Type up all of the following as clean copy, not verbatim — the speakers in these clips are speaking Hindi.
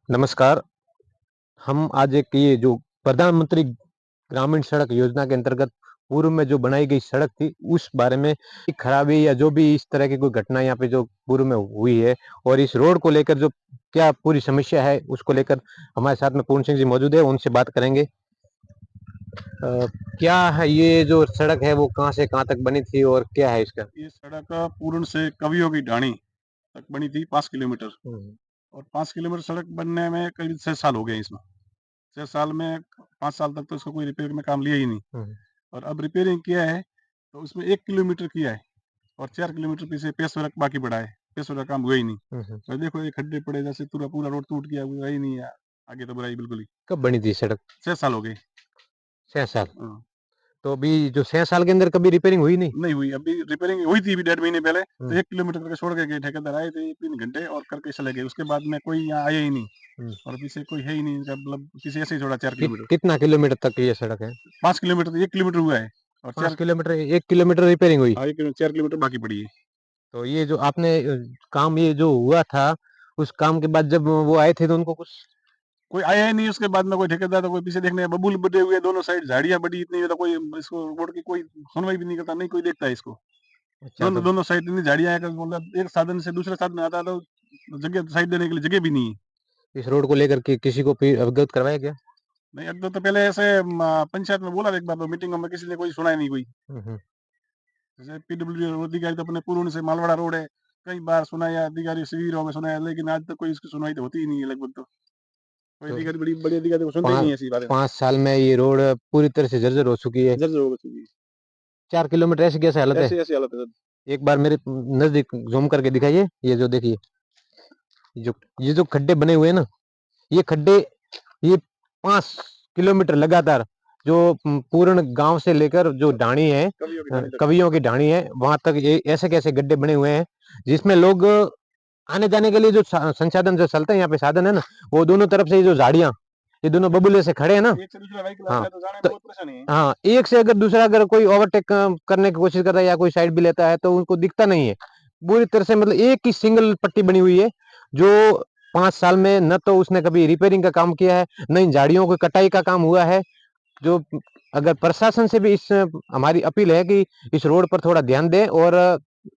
नमस्कार। हम आज एक ये जो प्रधानमंत्री ग्रामीण सड़क योजना के अंतर्गत पूर्व में जो बनाई गई सड़क थी, उस बारे में खराबी या जो भी इस तरह की कोई घटना यहाँ पे जो पूर्व में हुई है और इस रोड को लेकर जो क्या पूरी समस्या है, उसको लेकर हमारे साथ में पूर्ण सिंह जी मौजूद है, उनसे बात करेंगे। क्या है ये जो सड़क है वो कहाँ से कहाँ तक बनी थी और क्या है इसका? ये सड़क पूर्ण से कवियों की ढाणी तक बनी थी 5 किलोमीटर। हुँ, और 5 किलोमीटर सड़क बनने में करीब 6 साल हो गए इसमें। 6 साल में 5 साल तक तो इसको कोई रिपेयर में काम लिया ही नहीं। हुँ, और अब रिपेयरिंग किया है, तो उसमें 1 किलोमीटर किया है और 4 किलोमीटर पीछे पेच वर्क बाकी पड़ा है। पेच वर्क का काम हुआ ही नहीं। हुँ, हुँ। और देखो ये खड्डे पड़े जैसे पूरा पूरा रोड टूट गया, हुआ ही नहीं है। आगे तो बुराई बिल्कुल ही। कब बनी थी सड़क? 6 साल हो गए। 6 साल। हाँ। तो अभी जो 6 साल के अंदर कभी रिपेयरिंग हुई नहीं? नहीं हुई, अभी रिपेयरिंग हुई थी अभी 1.5 महीने पहले, तो हुँ, 1 किलोमीटर करके छोड़ के गए ठेकेदार आए थे 3 घंटे और करके चले गए। उसके बाद में कोई यहाँ आया ही नहीं। हुँ। और पीछे कोई है ही नहीं इनका, मतलब पीछे ऐसे ही छोड़ा 4 किलोमीटर। कितना किलोमीटर तक ये सड़क है? 5 किलोमीटर 1 किलोमीटर हुआ है और 5 4। किलोमीटर 1 किलोमीटर रिपेयरिंग हुई। हाँ, 4 किलोमीटर बाकी पड़ी है। तो ये जो आपने काम ये जो हुआ था, उस काम के बाद जब वो आए थे तो उनको कुछ कोई आया ही नहीं उसके बाद में, कोई ठेकेदार तो कोई पीछे देखने बबूल बटे हुए दोनों साइड, झाड़ियाँ बड़ी इतनी है, तो कोई इसको रोड की कोई सुनवाई भी नहीं करता, नहीं कोई देखता है इसको। अच्छा दोनों तो दोनों साइड इतनी झाड़ियाँ हैं कि मतलब एक साधन से दूसरे साधन आता है तो जगह साइड देने के लिए जगह भी नहीं है। इस रोड को लेकर के किसी को फिर अवगत करवाया गया? नहीं, अब तो पहले ऐसे पंचायत में बोला था एक बार, तो मीटिंगों में किसी ने कोई सुना ही नहीं कोई। हुँ, हुँ। जैसे पीडब्ल्यूडी अधिकारी तो अपने पूर्ण से मालवाड़ा रोड है, कई बार सुनाया, अधिकारी शिविरों में सुनाया, लेकिन आज तक कोई इसकी सुनवाई तो होती ही नहीं है लगभग तो। कोई तो अधिकारी, बड़ी बड़ी अधिकारी को सुनते ही 5 नहीं है ऐसी बातें। 5 साल में ये रोड पूरी तरह से जर्जर हो चुकी है। जर्जर हो गई है। 4 किलोमीटर ऐसी कैसे हालत है? ऐसी ऐसी हालत है सर। एक बार मेरे नज़दीक ज़ूम करके दिखाइए, ये जो देखिए, ये जो खड्डे बने हुए हैं ना, ये खड्डे ये 5 किलोमीटर लगातार जो पूर्ण गाँव से लेकर जो ढाणी है कवियों की ढाणी तक। कवियों की ढाणी है, वहाँ तक ये ऐसे कैसे गड्ढे बने हुए हैं, जिसमें लोग आने-जाने के लिए जो संसाधन जो चलते हैं यहाँ पे साधन है ना, वो दोनों तरफ से ये जो झाड़ियाँ, ये दोनों बबूले से खड़े हैं ना। एक से दूसरा व्हीकल आता हाँ, है तो जाने में तो बहुत परेशानी है। हाँ, एक से अगर दूसरा अगर कोई ओवरटेक करने की कोशिश करता है या कोई साइड भी लेता है, तो उनको दिखता नहीं है। पूरी तरह से मतलब एक ही सिंगल पट्टी बनी हुई है, जो 5 साल में न तो उसने कभी रिपेयरिंग का काम किया है, न इन झाड़ियों की कटाई का काम हुआ है। जो अगर प्रशासन से भी इस हमारी अपील है कि इस रोड पर थोड़ा ध्यान दें और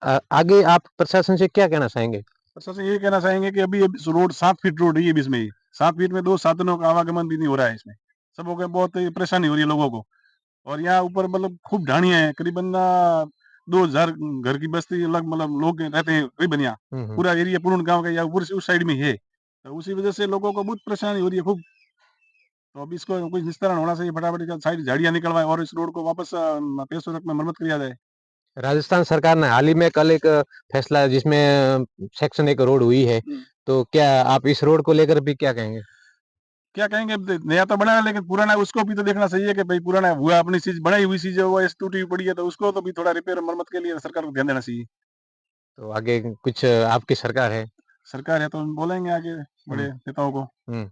आगे आप प्रशासन से क्या कहना चाहेंगे? प्रशासन ये कहना चाहेंगे कि अभी रोड 7 फीट रोड है ये बीच में ही। 7 फीट में 2 साधनों का आवागमन भी नहीं हो रहा है इसमें। सबों को बहुत ही परेशानी हो रही है लोगों को। और यहाँ ऊपर मतलब खूब ढाणियाँ हैं, करीबन 2000 घर की बस्ती अलग, मतलब लोग रहते हैं करीबन यहाँ। हुँ, हुँ। पूरा एरिया पूर्ण गाँव का या ऊपर से उस साइड में ही है। तो उसी वजह से लोगों को बहुत परेशानी हो रही है खूब। तो अभी इसको कुछ निस्तारण होना चाहिए, फटाफट सारी झाड़ियाँ निकलवाएँ और इस रोड को वापस पेशोरक में मरम्मत किया जाए। राजस्थान सरकार ने हाल ही में कल एक फैसला जिसमें सेक्शन 1 रोड हुई है, हुँ। तो क्या आप इस रोड को लेकर भी क्या कहेंगे? क्या कहेंगे, अब नया तो बना है लेकिन पुराना उसको भी तो देखना चाहिए कि भाई पुराना हुआ, अपनी चीज़ बनाई हुई चीज़ है वो ऐसे टूटी हुई पड़ी है, तो उसको तो भी थोड़ा रिपेयर मरम्मत के लिए सरकार को ध्यान देना चाहिए। तो आगे कुछ आपकी सरकार है। सरकार है तो हम बोलेंगे आगे हुँ, बड़े नेताओं को। हुँ।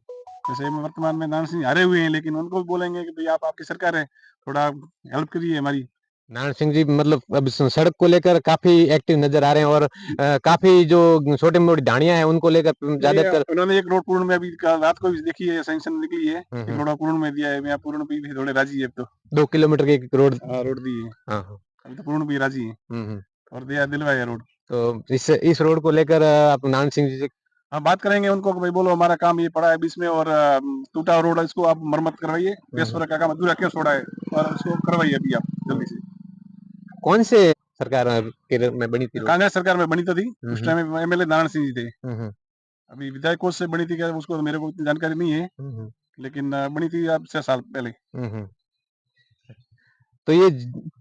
जैसे वर्तमान में नारायण सिंह हारे हुए हैं, लेकिन उनको भी बोलेंगे कि भाई आप, आपकी सरकार है, थोड़ा हेल्प करिए हमारी। नारायण सिंह जी मतलब अब सड़क को लेकर काफ़ी एक्टिव नज़र आ रहे हैं और काफ़ी जो छोटी-मोटी ढाणियाँ हैं उनको लेकर नहीं, ज़्यादातर उन्होंने एक रोड पूर्ण में अभी कल रात को भी देखी है, सैंक्शन निकली है, हुँ, एक हुँ। रोड पूर्ण में दिया है। मैं पूर्ण पे भी थोड़े राज़ी है अब तो। 2 किलोमीटर की एक रोड हाँ, रोड दी है। हाँ, हाँ। अभी तो पूर्ण भी राज़ी है हुँ, हुँ। और दिया दिलवाया है रोड। तो इस रोड को लेकर आप नारायण सिंह जी से हाँ, बात करेंगे उनको कि भाई बोलो हमारा काम ये पड़ा है बीच में और टूटा रोड है, इसको आप मरम्मत करवाइए। हुँ, हुँ। पेशवर का काम अधूरा क्यों छोड़ा है, और उसको करवाइए अभी आप हुँ। जल्दी से। कौन से सरकार में बनी थी रोड? कांग्रेस सरकार में बनी तो थी, हुँ, उस हुँ। टाइम एमएलए नारायण सिंह जी थे। हुँ, हुँ। अभी विधायक कोष से बनी थी क्या, उसको तो मेरे को इतनी जानकारी नहीं है, हुँ, हुँ। लेकिन बनी थी अब 6 साल पहले। हुँ, हुँ। तो ये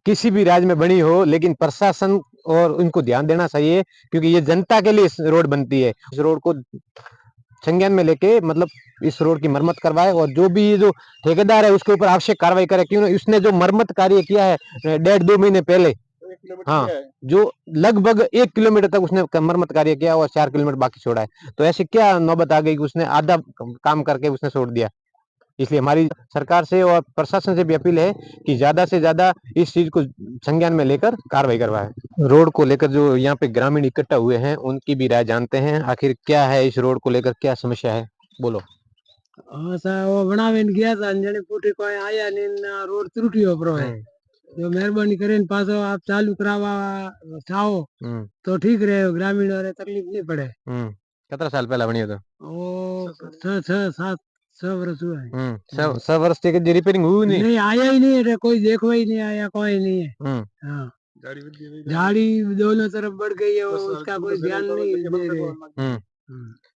किसी भी राज्य में बनी हो लेकिन प्रशासन और उनको ध्यान देना चाहिए क्योंकि ये जनता के लिए रोड बनती है। इस रोड को संज्ञान में लेके मतलब इस रोड की मरम्मत करवाए और जो भी ये जो ठेकेदार है उसके ऊपर आवश्यक कार्रवाई करे क्यों उसने जो मरम्मत कार्य किया है 1.5-2 महीने पहले। 1 किलोमीटर हाँ, किया है। जो लगभग 1 किलोमीटर तक उसने मरम्मत कार्य किया और 4 किलोमीटर बाकी छोड़ा है। तो ऐसी क्या नौबत आ गई कि उसने आधा काम करके उसने छोड़ दिया। इसलिए हमारी सरकार से और प्रशासन से भी अपील है कि ज़्यादा से ज़्यादा इस चीज़ को संज्ञान में लेकर कार्रवाई करवाएँ। रोड को लेकर जो यहाँ पे ग्रामीण इकट्ठा हुए हैं, उनकी भी राय जानते हैं। आखिर क्या है इस रोड को लेकर क्या समस्या है? बोलो। हाँ सा वो बनावे ने गया था जने फूटे कोई आया ने ना रोड त्रुटियो परो है जो मेहरबानी કરીને पाछो आप चालू करावा चाहो तो ठीक रहे ग्रामीण वाले तकलीफ नहीं पड़े। कितना साल पहला बनी तो वो 6 वर्ष हुआ है। 6 वर्ष से रिपेयरिंग हुई नहीं। नहीं आया ही नहीं है कोई देखवा ही नहीं आया कोई नहीं है। हाँ झाड़ी दोनों तरफ बढ़ गई है उसका कोई ध्यान नहीं दे रहे।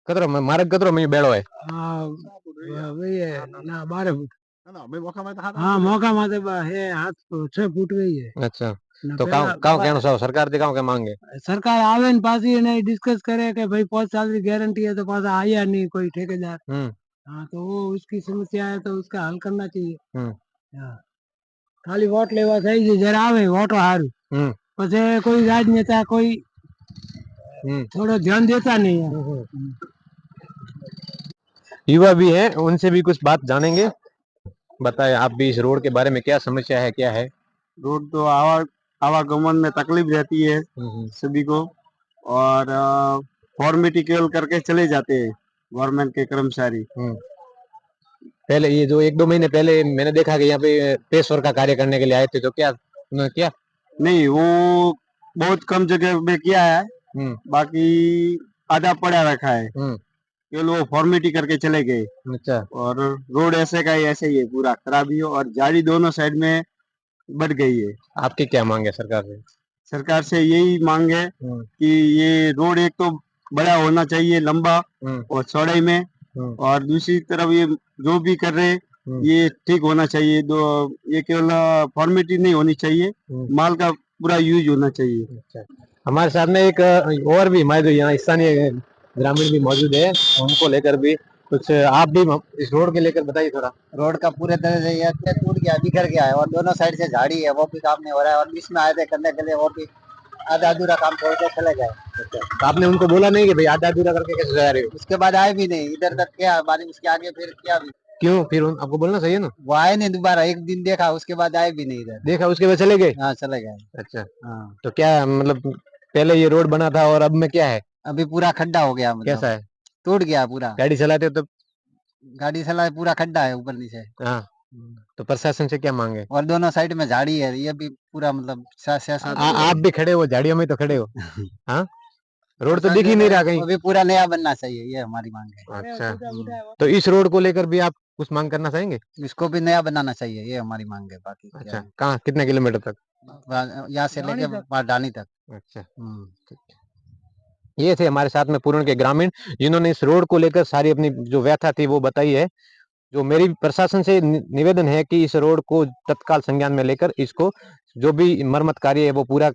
कतरो मार्ग कतरो में बेड़ो है। हाँ वही है ना 12 फुट। हाँ मौका माते है हाथ 6 फुट गई है। अच्छा तो काव कहना चाहो सरकार से काव के मांगे सरकार आवे न पासी ने डिस्कस करे कि भाई 5 साल की गारंटी है तो पासा आया नहीं कोई ठेकेदार। हाँ तो वो उसकी समस्या है तो उसका हल करना चाहिए। हाँ खाली वोट लेवा चाहिए जरा आवे वोट हारू પછી कोई राजनेता कोई थोड़ा ध्यान देता नहीं है। युवा भी हैं उनसे भी कुछ बात जानेंगे। बताए आप भी इस रोड के बारे में क्या समस्या है क्या है। रोड तो आवागमन में तकलीफ रहती है सभी को और फॉर्मेलिटी केवल करके चले जाते हैं गवर्नमेंट के कर्मचारी। पहले ये जो 1-2 महीने पहले मैंने देखा कि यहाँ पे पेशवर का कार्य करने के लिए आए थे तो क्या उन्होंने किया नहीं वो बहुत कम जगह में किया है बाकी आधा पड़ा रखा है केवल वो फॉर्मेलिटी करके चले गए। अच्छा और रोड ऐसे का ही ऐसे ही है पूरा खराब ही और झाड़ी दोनों साइड में बढ़ गई है। आपकी क्या मांग है सरकार से। सरकार से यही मांग है कि ये रोड एक तो बड़ा होना चाहिए लंबा और चौड़ाई में और दूसरी तरफ ये जो भी कर रहे ये ठीक होना चाहिए। ये केवल फॉर्मेलिटी नहीं होनी चाहिए माल का पूरा यूज होना चाहिए। अच्छा। हमारे साथ में एक और भी हमारे जो यहाँ स्थानीय ग्रामीण भी मौजूद है उनको लेकर भी कुछ आप भी इस रोड के लेकर बताइए थोड़ा। रोड का पूरे तरह से ये टूट गया बिखर गया है और दोनों साइड से झाड़ी है वो भी काम नहीं हो रहा है और बीच में आए थे करने के लिए वो भी आधा अधूरा काम छोड़ के चले गए। तो आपने उनको बोला नहीं कि भाई आधा अधूरा करके कैसे जा रहे हो। उसके बाद आए भी नहीं इधर तक क्या बारिश उसके आगे फिर क्या भी क्यों फिर आपको बोलना चाहिए ना। वो आए नहीं दोबारा एक दिन देखा उसके बाद आए भी नहीं इधर देखा उसके बाद चले गए। हाँ चले गए। अच्छा हाँ तो क्या मतलब पहले ये रोड बना था और अब में क्या है। अभी पूरा खड्डा हो गया मतलब कैसा है टूट गया पूरा। गाड़ी चलाते हो तो गाड़ी चला पूरा खड्डा है ऊपर नीचे। हाँ तो प्रशासन से क्या मांगे। और दोनों साइड में झाड़ी है ये भी पूरा मतलब आप भी खड़े हो झाड़ियों में तो खड़े हो। हाँ रोड तो दिख ही नहीं रहा कहीं। अभी पूरा नया बनना चाहिए ये हमारी मांग है। अच्छा तो इस रोड को लेकर भी आप कुछ मांग करना चाहेंगे। इसको भी नया बनाना चाहिए ये हमारी मांग है बाकी अच्छा कहाँ कितने किलोमीटर तक यहाँ से लेके डानी तक। अच्छा ये थे हमारे साथ में पूर्ण के ग्रामीण जिन्होंने इस रोड को लेकर सारी अपनी जो व्यथा थी वो बताई है। जो मेरी प्रशासन से निवेदन है कि इस रोड को तत्काल संज्ञान में लेकर इसको जो भी मरम्मत कार्य है वो पूरा